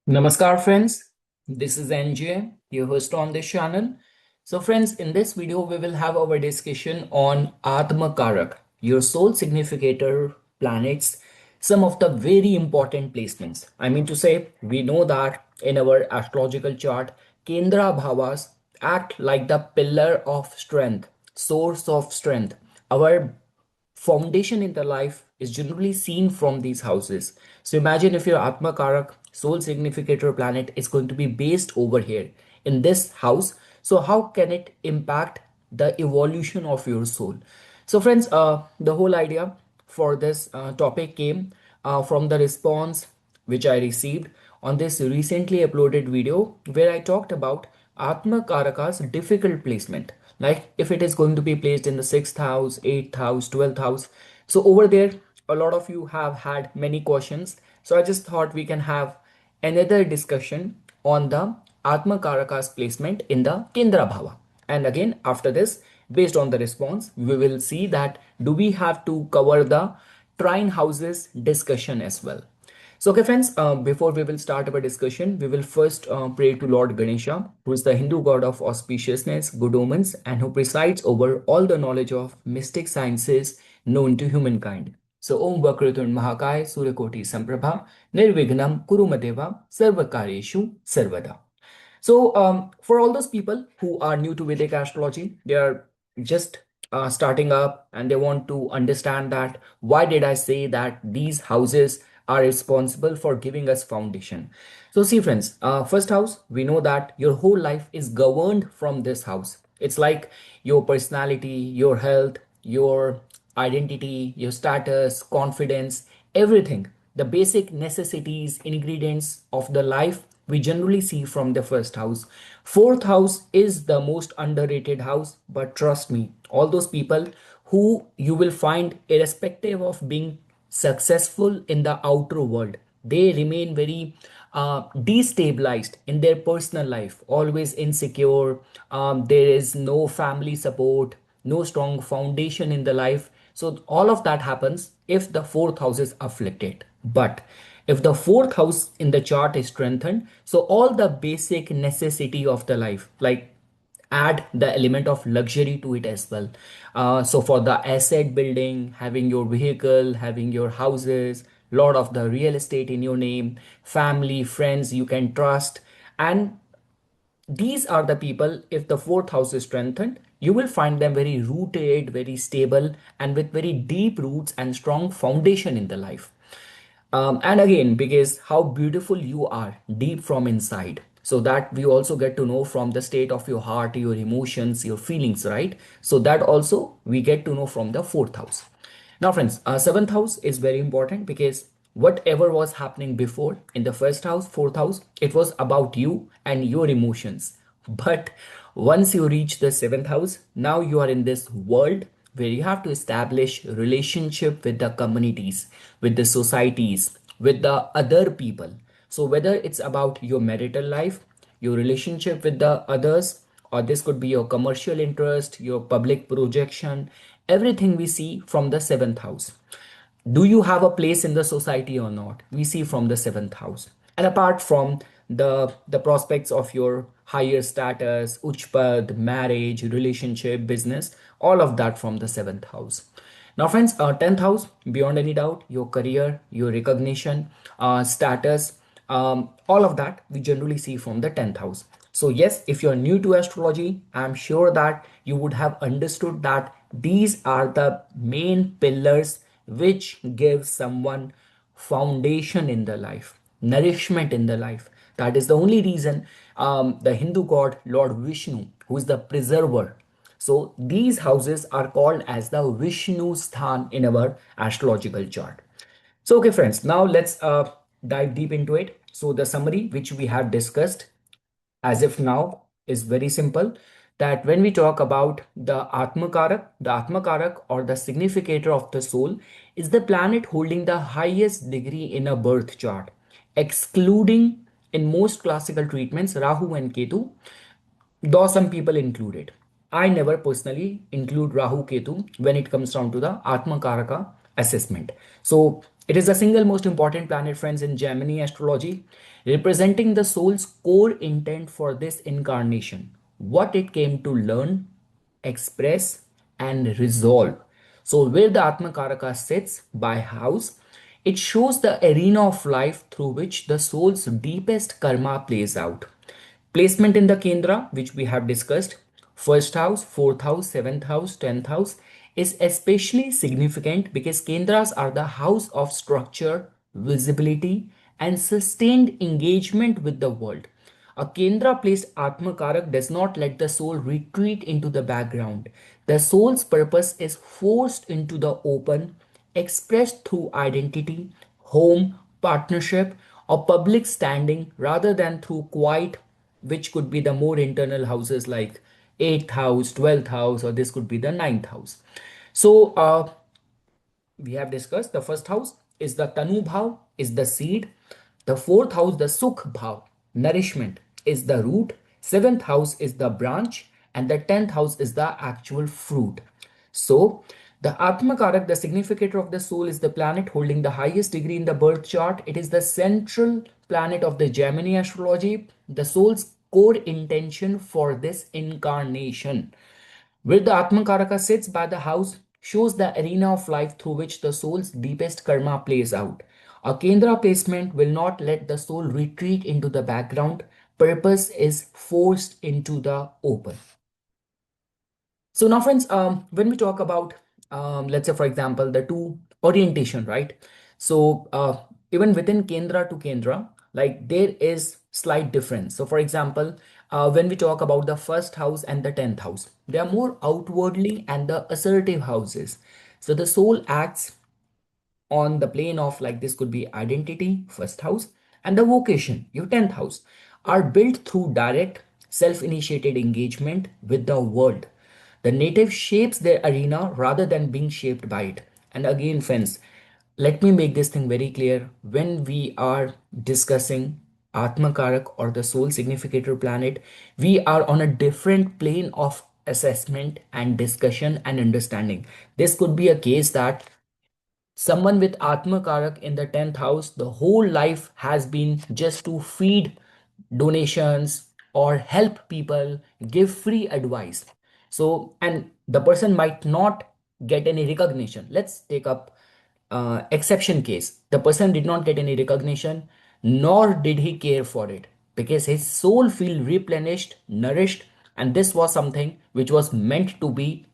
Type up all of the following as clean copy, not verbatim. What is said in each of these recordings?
Namaskar friends, this is NJ, your host on this channel. So friends, in this video we will have our discussion on Atmakaraka, your soul significator planets, some of the very important placements. I mean to say, we know that in our astrological chart, Kendra Bhavas act like the pillar of strength, source of strength. Our foundation in the life is generally seen from these houses. So imagine if your Atmakarak soul significator planet is going to be based over here in this house. So how can it impact the evolution of your soul? So friends, the whole idea for this topic came from the response which I received on this recently uploaded video where I talked about Atma Karaka's difficult placement. Like if it is going to be placed in the 6th house, 8th house, 12th house. So over there, a lot of you have had many questions. So I just thought we can have another discussion on the Atma Karaka's placement in the Kendra Bhava. And again, after this, based on the response, we will see that do we have to cover the trine houses discussion as well. So, okay, friends, before we will start our discussion, we will first pray to Lord Ganesha, who is the Hindu god of auspiciousness, good omens, and who presides over all the knowledge of mystic sciences known to humankind. So, Om Vakratun Mahakaya Suryakoti Samprabha Nirvignam Kurumadeva Sarvakareshu Sarvada. So, for all those people who are new to Vedic astrology, they are just starting up and they want to understand that why did I say that these houses are responsible for giving us foundation. So, see, friends, first house, we know that your whole life is governed from this house. It's like your personality, your health, your identity, your status, confidence, everything. The basic necessities, ingredients of the life we generally see from the first house. Fourth house is the most underrated house, but trust me, all those people who you will find, irrespective of being successful in the outer world, they remain very destabilized in their personal life, always insecure. There is no family support, no strong foundation in the life. So all of that happens if the fourth house is afflicted. But if the fourth house in the chart is strengthened, so all the basic necessity of the life, like add the element of luxury to it as well. So for the asset building, having your vehicle, having your houses, lot of the real estate in your name, family, friends you can trust, and these are the people, if the fourth house is strengthened, you will find them very rooted, very stable, and with very deep roots and strong foundation in the life. And again, because how beautiful you are deep from inside. So that we also get to know from the state of your heart, your emotions, your feelings, right? So that also we get to know from the fourth house. Now, friends, seventh house is very important because whatever was happening before in the first house, fourth house, it was about you and your emotions. But once you reach the seventh house, now you are in this world where you have to establish relationship with the communities, with the societies, with the other people. So whether it's about your marital life, your relationship with the others, or this could be your commercial interest, your public projection, everything we see from the seventh house. Do you have a place in the society or not? We see from the seventh house. And apart from the prospects of your higher status, uchpad, marriage, relationship, business, all of that from the seventh house. Now, friends, 10th house, beyond any doubt, your career, your recognition, status, all of that we generally see from the 10th house. So, yes, if you're new to astrology, I'm sure that you would have understood that these are the main pillars which give someone foundation in the life, nourishment in the life. That is the only reason the Hindu god Lord Vishnu, who is the preserver. So these houses are called as the Vishnu Sthan in our astrological chart. So, okay, friends, now let's dive deep into it. So, the summary which we have discussed as if now is very simple, that when we talk about the Atmakarak or the significator of the soul is the planet holding the highest degree in a birth chart, excluding in most classical treatments Rahu and Ketu, though some people include it. I never personally include Rahu Ketu when it comes down to the Atmakaraka assessment. So It is the single most important planet, friends, in Gemini astrology, representing the soul's core intent for this incarnation, what it came to learn, express, and resolve. So, where the Atmakaraka sits by house, it shows the arena of life through which the soul's deepest karma plays out. Placement in the Kendra, which we have discussed, first house, fourth house, seventh house, 10th house, is especially significant because Kendras are the house of structure, visibility, and sustained engagement with the world. A Kendra placed Atmakarak does not let the soul retreat into the background. The soul's purpose is forced into the open, expressed through identity, home, partnership, or public standing rather than through quiet, which could be the more internal houses like 8th house, 12th house, or this could be the 9th house. So, we have discussed the first house is the Tanu Bhav, is the seed. The fourth house, the Sukh Bhav, nourishment, is the root. Seventh house is the branch, and the 10th house is the actual fruit. So, the Atmakarak, the significator of the soul, is the planet holding the highest degree in the birth chart. It is the central planet of the Gemini astrology, the soul's core intention for this incarnation. Where the Atmakaraka sits by the house shows the arena of life through which the soul's deepest karma plays out. A Kendra placement will not let the soul retreat into the background. Purpose is forced into the open. So now, friends, when we talk about, let's say, for example, the two orientation, right? So even within Kendra to Kendra, like there is slight difference. So for example, when we talk about the first house and the 10th house, they are more outwardly and the assertive houses. So the soul acts on the plane of, like, this could be identity, first house, and the vocation, your 10th house, are built through direct self-initiated engagement with the world. The native shapes their arena rather than being shaped by it. And again, friends, let me make this thing very clear. When we are discussing Atmakarak or the soul significator planet, we are on a different plane of assessment and discussion and understanding. This could be a case that someone with Atmakarak in the 10th house, the whole life has been just to feed donations or help people, give free advice. So, and the person might not get any recognition. Let's take up exception case. The person did not get any recognition, nor did he care for it because his soul feel replenished, nourished, and this was something which was meant to be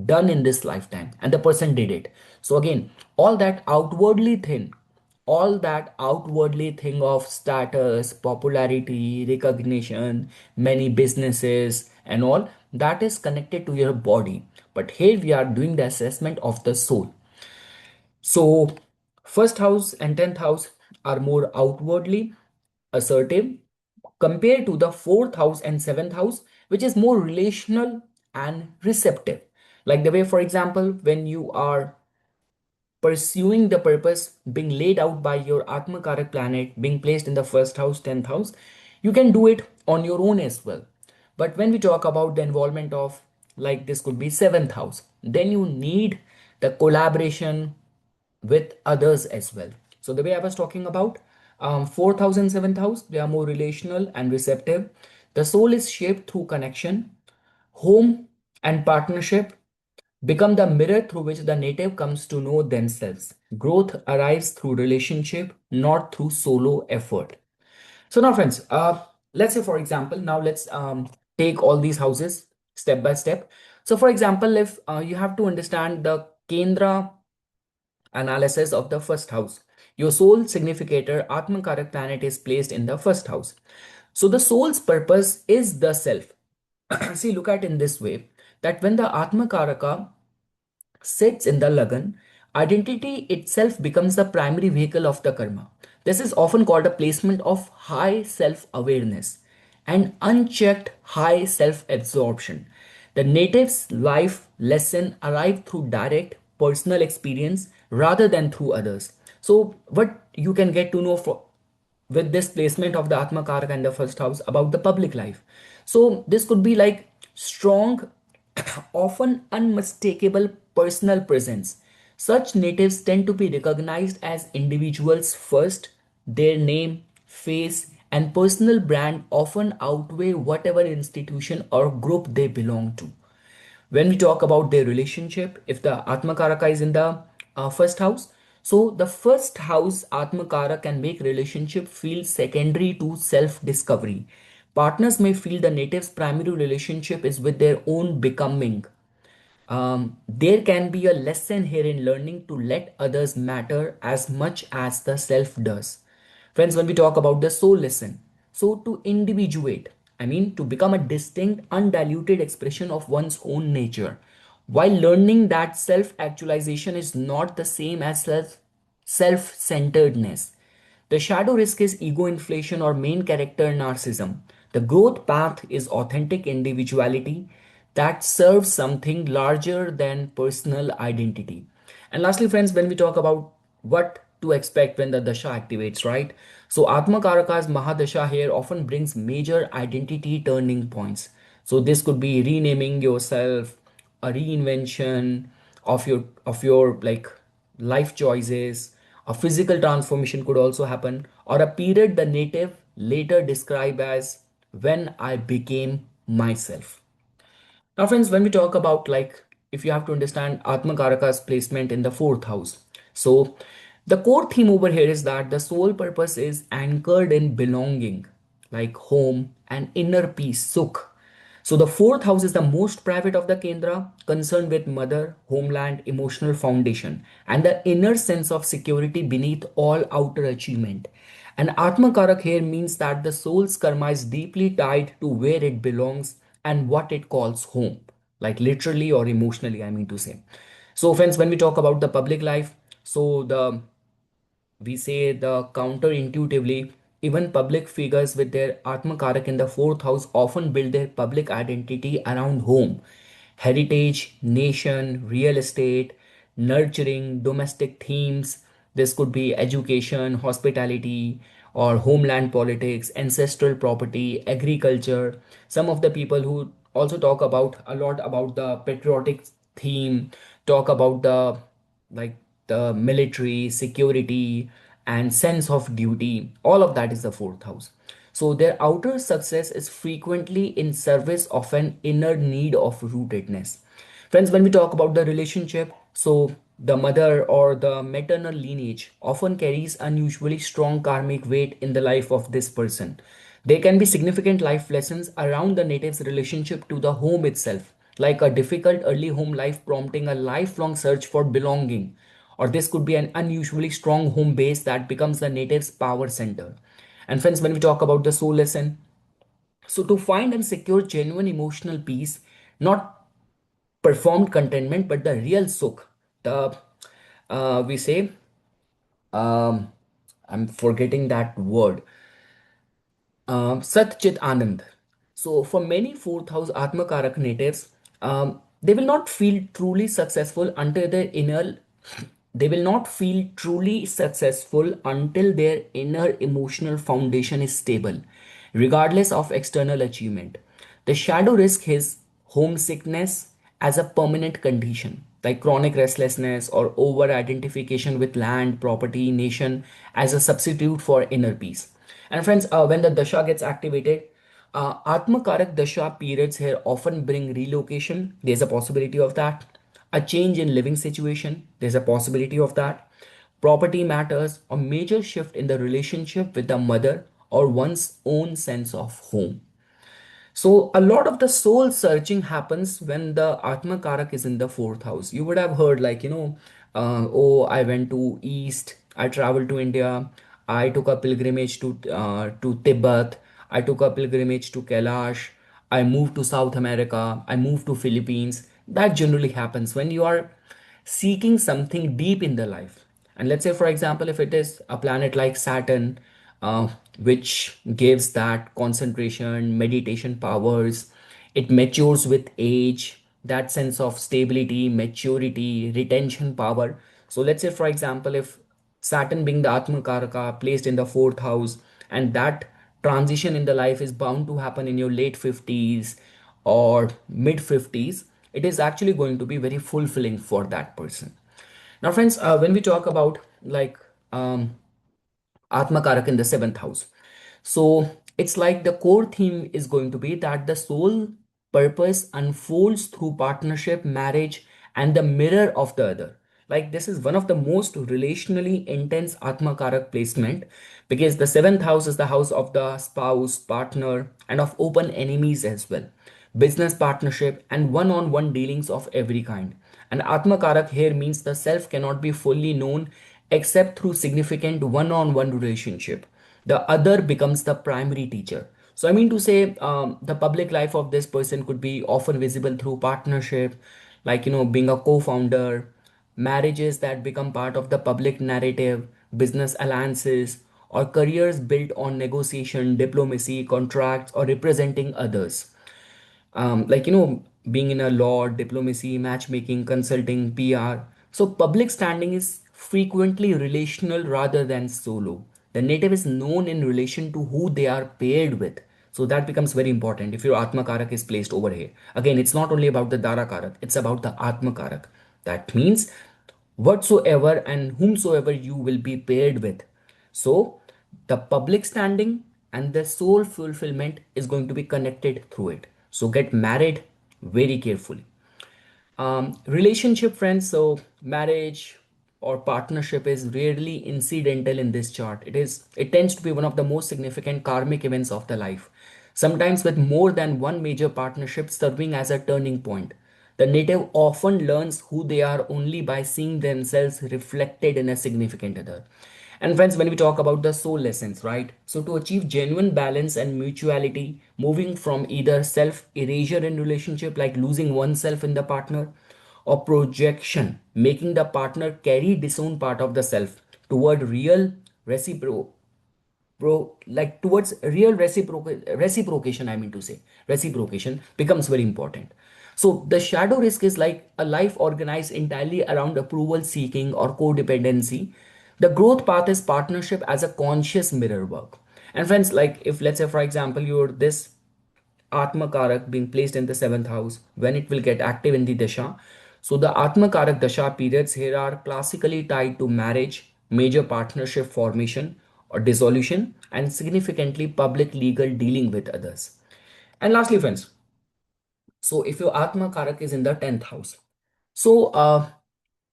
done in this lifetime, and the person did it. So again, all that outwardly thing of status, popularity, recognition, many businesses and all, that is connected to your body, but here we are doing the assessment of the soul. So first house and 10th house are more outwardly assertive compared to the fourth house and seventh house, which is more relational and receptive. Like the way, for example, when you are pursuing the purpose being laid out by your Atmakarak planet being placed in the first house, 10th house, you can do it on your own as well. But when we talk about the involvement of, like, this could be seventh house, then you need the collaboration with others as well. So the way I was talking about, fourth house and seventh house, they are more relational and receptive. The soul is shaped through connection, home, and partnership become the mirror through which the native comes to know themselves. Growth arrives through relationship, not through solo effort. So now, friends, let's say, for example, now let's take all these houses step by step. So for example, if you have to understand the Kendra analysis of the first house, your soul significator Atmakarak planet is placed in the first house. So the soul's purpose is the self. See, look at in this way, that when the Atmakaraka sits in the Lagan, identity itself becomes the primary vehicle of the karma. This is often called a placement of high self awareness and unchecked high self absorption. The native's life lesson arrived through direct personal experience rather than through others. So, what you can get to know with this placement of the Atmakaraka and the first house about the public life. So this could be like strong, often unmistakable personal presence. Such natives tend to be recognized as individuals first. Their name, face, and personal brand often outweigh whatever institution or group they belong to. When we talk about their relationship, if the Atmakaraka is in the first house, so the first house Atmakara can make relationship feel secondary to self discovery. Partners may feel the native's primary relationship is with their own becoming. There can be a lesson here in learning to let others matter as much as the self does. Friends, when we talk about the soul lesson, so to individuate, I mean to become a distinct, undiluted expression of one's own nature, while learning that self actualization is not the same as self centeredness. The shadow risk is ego inflation or main character narcissism. The growth path is authentic individuality that serves something larger than personal identity. And lastly, friends, when we talk about what to expect when the dasha activates, right? So Atmakaraka's Mahadasha here often brings major identity turning points. So this could be renaming yourself, a reinvention of your like life choices. A physical transformation could also happen, or a period the native later describe as when I became myself. Now, friends, when we talk about like if you have to understand Atmakaraka's placement in the fourth house, so the core theme over here is that the soul purpose is anchored in belonging, like home and inner peace, sukh. So the fourth house is the most private of the Kendra, concerned with mother, homeland, emotional foundation, and the inner sense of security beneath all outer achievement. And Atmakarak here means that the soul's karma is deeply tied to where it belongs and what it calls home, like literally or emotionally, I mean to say. So, friends, when we talk about the public life, so the we say the counterintuitively, even public figures with their Atmakarak in the fourth house often build their public identity around home, heritage, nation, real estate, nurturing, domestic themes. This could be education, hospitality, or homeland politics, ancestral property, agriculture. Some of the people who also talk about a lot about the patriotic theme, talk about the like the military, security, and sense of duty. All of that is the fourth house. So their outer success is frequently in service of an inner need of rootedness. Friends, when we talk about the relationship, so the mother or the maternal lineage often carries unusually strong karmic weight in the life of this person. There can be significant life lessons around the native's relationship to the home itself, like a difficult early home life prompting a lifelong search for belonging. Or this could be an unusually strong home base that becomes the native's power center. And friends, when we talk about the soul lesson, so to find and secure genuine emotional peace, not performed contentment, but the real sukh, the we say, um, I'm forgetting that word, Sat Chit Anand. So, for many fourth house Atmakarak natives, they will not feel truly successful until their inner they will not feel truly successful until their inner emotional foundation is stable, regardless of external achievement. The shadow risk is homesickness as a permanent condition, like chronic restlessness or over identification with land, property, nation as a substitute for inner peace. And friends, when the dasha gets activated, Atmakarak dasha periods here often bring relocation. There's a possibility of that. A change in living situation. There's a possibility of that. Property matters, a major shift in the relationship with the mother or one's own sense of home. So a lot of the soul searching happens when the Atma Karak is in the fourth house. You would have heard like, oh, I went to East, I traveled to India, I took a pilgrimage to Tibet, I took a pilgrimage to Kailash, I moved to South America, I moved to Philippines. That generally happens when you are seeking something deep in the life. And let's say, for example, if it is a planet like Saturn, which gives that concentration, meditation powers, it matures with age, that sense of stability, maturity, retention power. So, let's say, for example, if Saturn being the Atmakaraka placed in the fourth house, and that transition in the life is bound to happen in your late 50s or mid 50s, it is actually going to be very fulfilling for that person. Now, friends, when we talk about like Atmakaraka in the seventh house, so it's like the core theme is going to be that the soul purpose unfolds through partnership, marriage, and the mirror of the other. Like this is one of the most relationally intense Atmakarak placement because the seventh house is the house of the spouse, partner, and of open enemies as well. Business partnership and one-on-one dealings of every kind. And Atmakarak here means the self cannot be fully known except through significant one-on-one relationship. The other becomes the primary teacher. So I mean to say, the public life of this person could be often visible through partnership, like being a co-founder, marriages that become part of the public narrative, business alliances, or careers built on negotiation, diplomacy, contracts, or representing others. Being in a law, diplomacy, matchmaking, consulting, PR. So public standing is frequently relational rather than solo. The native is known in relation to who they are paired with. So that becomes very important if your Atma Karak is placed over here. Again, it's not only about the Dara Karak, it's about the Atma Karak. That means whatsoever and whomsoever you will be paired with. So the public standing and the soul fulfillment is going to be connected through it. So get married very carefully. Relationship, friends, so marriage or partnership is rarely incidental in this chart. It tends to be one of the most significant karmic events of the life, sometimes with more than one major partnership serving as a turning point. The native often learns who they are only by seeing themselves reflected in a significant other. And friends, when we talk about the soul lessons, right? So to achieve genuine balance and mutuality, moving from either self erasure in relationship, like losing oneself in the partner, or projection, making the partner carry disown part of the self toward real reciprocal towards real reciprocation, I mean to say reciprocation becomes very important. So the shadow risk is like a life organized entirely around approval seeking or codependency. The growth path is partnership as a conscious mirror work. And friends, like if let's say for example you're this Atmakarak being placed in the seventh house, when it will get active in the Dasha. So the Atmakarak Dasha periods here are classically tied to marriage, major partnership formation or dissolution, and significantly public legal dealing with others. And lastly, friends, so if your Atma Karak is in the 10th house, so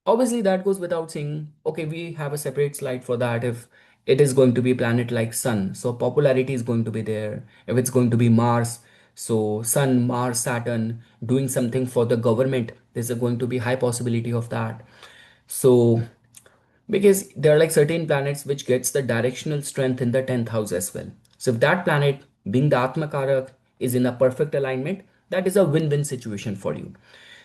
obviously that goes without saying. Okay, we have a separate slide for that. If it is going to be planet like Sun, so popularity is going to be there. If it's going to be Mars, so Sun, Mars, Saturn doing something for the government, there's going to be high possibility of that. So because there are like certain planets which gets the directional strength in the 10th house as well. So if that planet being the Atmakarak is in a perfect alignment, that is a win-win situation for you.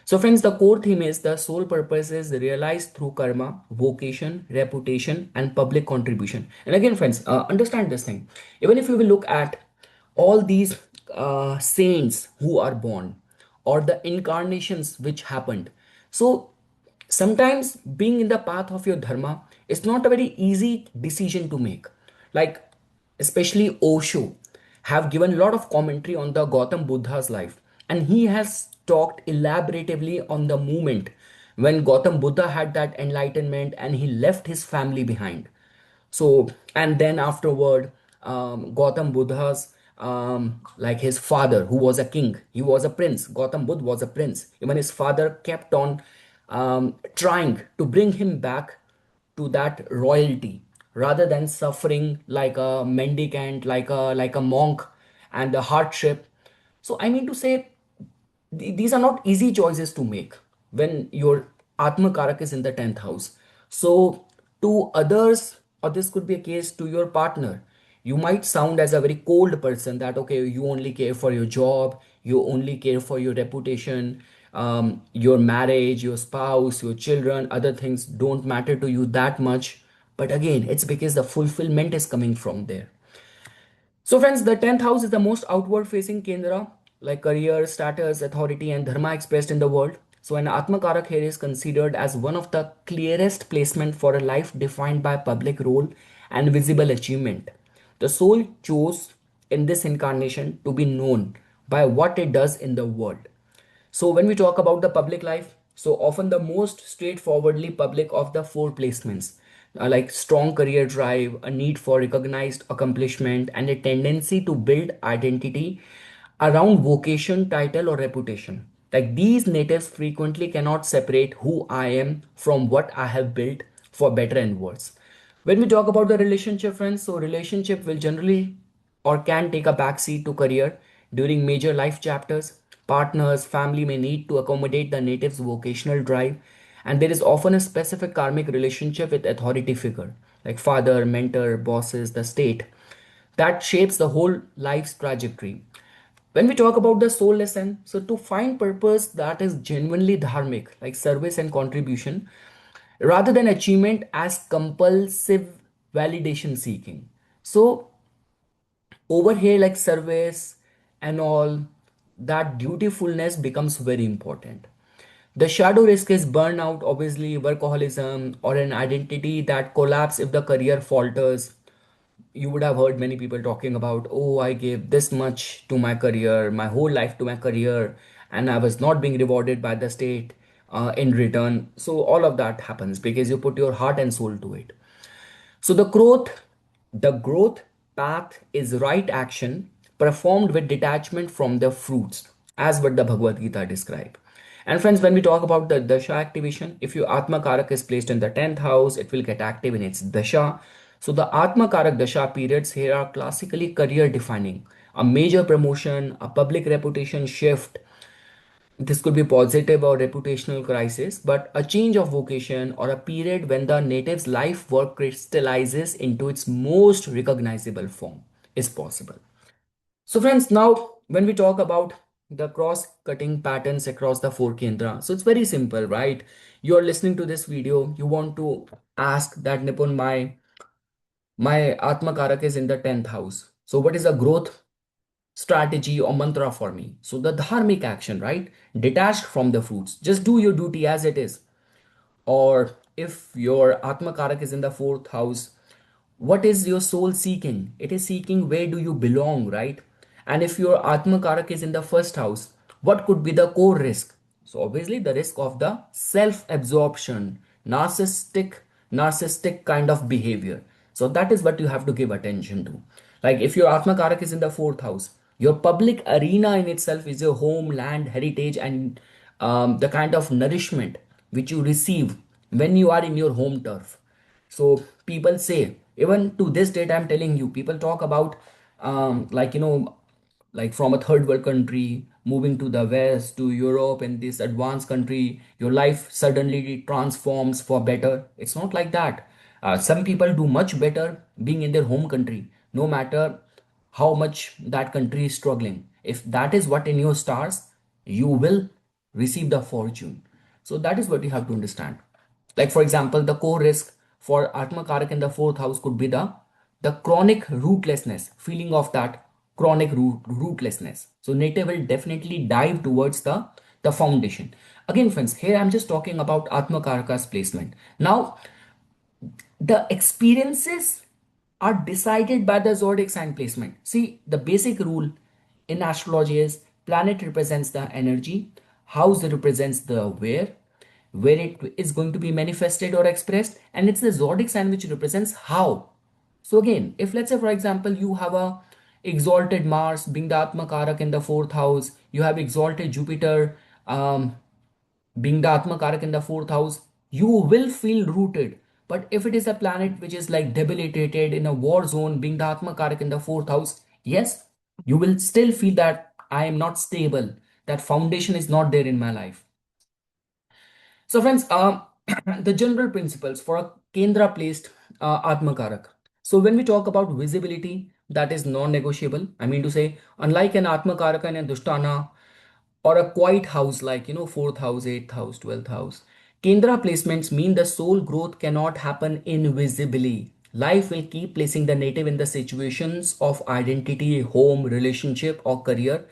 So friends, the core theme is the soul purpose is realized through karma, vocation, reputation, and public contribution. And again, friends, understand this thing. Even if you will look at all these saints who are born or the incarnations which happened, so sometimes being in the path of your dharma is not a very easy decision to make. Like especially Osho have given a lot of commentary on the Gautam Buddha's life, and he has talked elaboratively on the moment when Gautam Buddha had that enlightenment and he left his family behind. So, and then afterward, Gautam Buddha's like his father, who was a king, he was a prince. Gautam Buddha was a prince. Even his father kept on trying to bring him back to that royalty rather than suffering like a mendicant, like a monk, and the hardship. So I mean to say, these are not easy choices to make when your Atma Karak is in the 10th house. So, to others, or this could be a case to your partner, you might sound as a very cold person that, okay, you only care for your job, you only care for your reputation, your marriage, your spouse, your children, other things don't matter to you that much. But again, it's because the fulfillment is coming from there. So, friends, the 10th house is the most outward facing Kendra, like career, status, authority, and dharma expressed in the world. So, an Atmakarak here is considered as one of the clearest placement for a life defined by public role and visible achievement. The soul chose in this incarnation to be known by what it does in the world. So when we talk about the public life, So often the most straightforwardly public of the four placements, like strong career drive, a need for recognized accomplishment, and a tendency to build identity around vocation, title, or reputation. Like these natives frequently cannot separate who I am from what I have built, for better and worse. When we talk about the relationship, friends, so relationship will generally or can take a backseat to career during major life chapters. Partners, family may need to accommodate the native's vocational drive, and there is often a specific karmic relationship with authority figure like father, mentor, bosses, the state that shapes the whole life's trajectory. When we talk about the soul lesson, so to find purpose that is genuinely dharmic, like service and contribution, rather than achievement as compulsive validation seeking. So over here, like service and all, that dutifulness becomes very important. The shadow risk is burnout, obviously, workaholism, or an identity that collapse if the career falters. You would have heard many people talking about, oh, I gave this much to my career, my whole life to my career, and I was not being rewarded by the state in return. So all of that happens because you put your heart and soul to it. So the growth path is right action performed with detachment from the fruits, as what the Bhagavad Gita describe. And friends, when we talk about the dasha activation, if your Atmakarak is placed in the 10th house, it will get active in its dasha. So the Atmakarak dasha periods here are classically career defining. A major promotion, a public reputation shift, this could be positive or reputational crisis, but a change of vocation or a period when the native's life work crystallizes into its most recognizable form is possible. So, friends, now when we talk about the cross-cutting patterns across the four kendra, so it's very simple, right? You're listening to this video, you want to ask that Nipun, my Atmakarak is in the 10th house. So, what is a growth strategy or mantra for me? So the dharmic action, right? Detached from the fruits. Just do your duty as it is. Or if your Atmakarak is in the 4th house, what is your soul seeking? It is seeking where do you belong, right? And if your Atmakarak is in the 1st house, what could be the core risk? So obviously the risk of the self-absorption, narcissistic kind of behavior. So that is what you have to give attention to. Like if your Atmakarak is in the 4th house, your public arena in itself is your home, land, heritage, and the kind of nourishment which you receive when you are in your home turf. So people say, even to this date, I'm telling you, people talk about, like, like from a third world country, moving to the West, to Europe, and this advanced country, your life suddenly transforms for better. It's not like that. Some people do much better being in their home country, no matter how much that country is struggling. If that is what in your stars, you will receive the fortune. So that is what you have to understand. Like for example, the core risk for Atmakarak in the 4th house could be the chronic rootlessness, feeling of that chronic rootlessness. So nature will definitely dive towards the foundation. Again, friends, here I'm just talking about Atmakaraka's placement. Now, the experiences are decided by the zodiac sign placement. See, the basic rule in astrology is planet represents the energy, house represents the where it is going to be manifested or expressed, and it's the zodiac sign which represents how. So again, if let's say for example you have a exalted Mars being the Atmakarak in the 4th house, you have exalted Jupiter being the Atmakarak in the 4th house, you will feel rooted. But if it is a planet which is like debilitated in a war zone, being the Atmakarak in the 4th house, yes, you will still feel that I am not stable, that foundation is not there in my life. So, friends, the general principles for a Kendra placed Atmakarak. So, when we talk about visibility, that is non negotiable. I mean to say, unlike an Atmakaraka and a Dushtana, or a quiet house like 4th house, 8th house, 12th house, kendra placements mean the soul growth cannot happen invisibly. Life will keep placing the native in the situations of identity, home, relationship, or career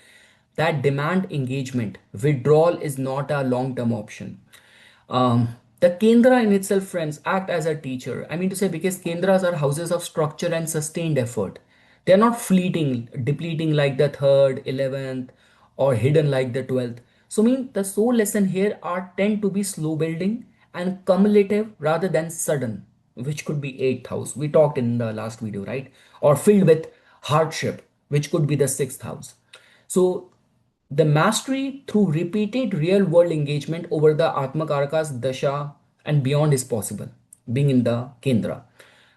that demand engagement. Withdrawal is not a long-term option. The Kendra in itself, friends, act as a teacher. I mean to say, because Kendras are houses of structure and sustained effort. They are not fleeting, depleting like the third, 11th, or hidden like the 12th. So mean the soul lesson here are tend to be slow building and cumulative rather than sudden, which could be eighth house. We talked in the last video, right? Or filled with hardship, which could be the sixth house. So the mastery through repeated real world engagement over the Atmakaraka's dasha and beyond is possible, being in the Kendra.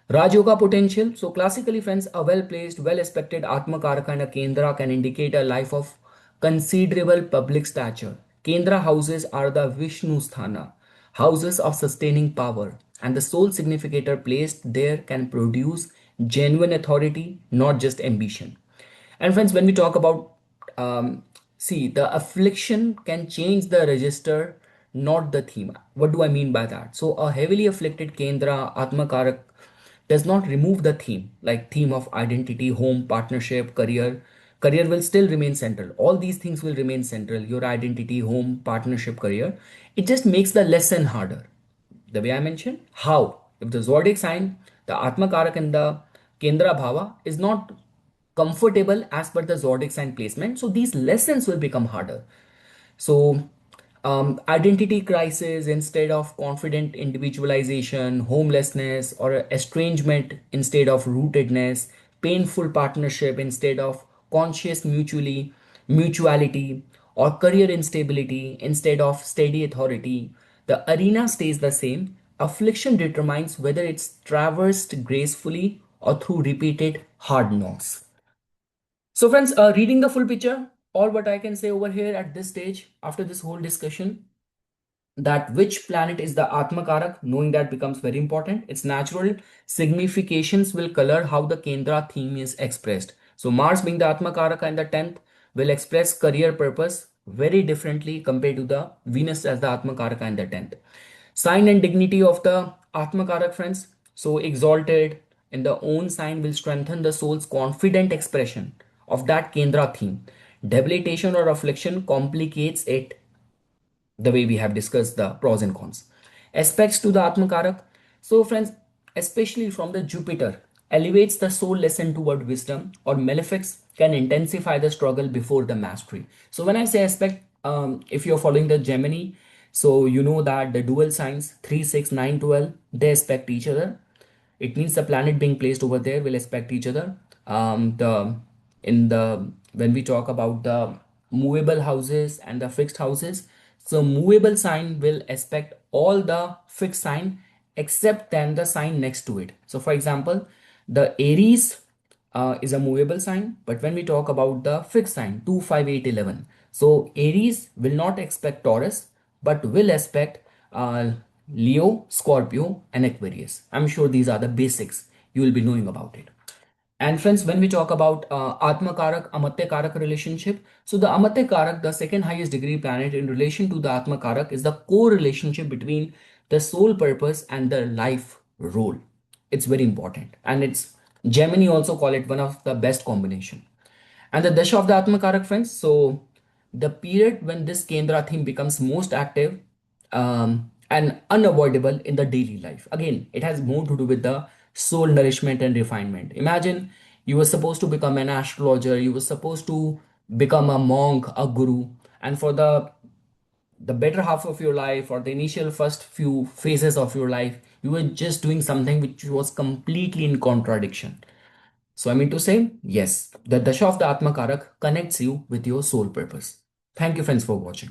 Raj Yoga potential. So classically, friends, a well-placed, well-expected Atmakaraka and a Kendra can indicate a life of considerable public stature. Kendra houses are the Vishnu Sthana, houses of sustaining power, and the sole significator placed there can produce genuine authority, not just ambition. And friends, when we talk about, see, the affliction can change the register, not the theme. What do I mean by that? So, a heavily afflicted Kendra Atmakarak does not remove the theme, like theme of identity, home, partnership, career. Career will still remain central. All these things will remain central. Your identity, home, partnership, career. It just makes the lesson harder. The way I mentioned, how? If the zodiac sign, the Atmakarak and the Kendra Bhava is not comfortable as per the zodiac sign placement, so these lessons will become harder. So, identity crisis instead of confident individualization, homelessness or estrangement instead of rootedness, painful partnership instead of conscious mutuality, or career instability instead of steady authority. The arena stays the same. Affliction determines whether it's traversed gracefully or through repeated hard knocks. So, friends, reading the full picture, all what I can say over here at this stage after this whole discussion, that which planet is the Atmakarak, knowing that becomes very important. Its natural significations will color how the Kendra theme is expressed. So, Mars being the Atmakaraka in the 10th will express career purpose very differently compared to the Venus as the Atmakaraka in the 10th. Sign and dignity of the Atmakarak, friends. So, exalted in the own sign will strengthen the soul's confident expression of that Kendra theme. Debilitation or affliction complicates it, the way we have discussed the pros and cons. Aspects to the Atmakarak. So, friends, especially from the Jupiter, elevates the soul lesson toward wisdom, or malefics can intensify the struggle before the mastery. So, when I say aspect, if you're following the Gemini, so you know that the dual signs 3, 6, 9, 12, they aspect each other. It means the planet being placed over there will aspect each other. The in the When we talk about the movable houses and the fixed houses, so movable sign will aspect all the fixed sign except then the sign next to it. So for example, the Aries is a movable sign, but when we talk about the fixed sign 2, 5, 8, 11, so Aries will not expect Taurus but will expect Leo, Scorpio, and Aquarius. I'm sure these are the basics you will be knowing about it. And friends, when we talk about Atmakarak, Amatyakarak relationship, so the Amatyakarak, the second highest degree planet in relation to the Atmakarak, is the co-relationship between the soul purpose and the life role. It's very important. And it's Gemini also call it one of the best combination. And the Dasha of the Atmakarak, friends. So the period when this Kendra theme becomes most active and unavoidable in the daily life. Again, it has more to do with the soul nourishment and refinement. Imagine you were supposed to become an astrologer, you were supposed to become a monk, a guru, and for the better half of your life or the initial first few phases of your life, you were just doing something which was completely in contradiction. So I mean to say, yes, the Dasha of the Atmakarak connects you with your soul purpose. Thank you, friends, for watching.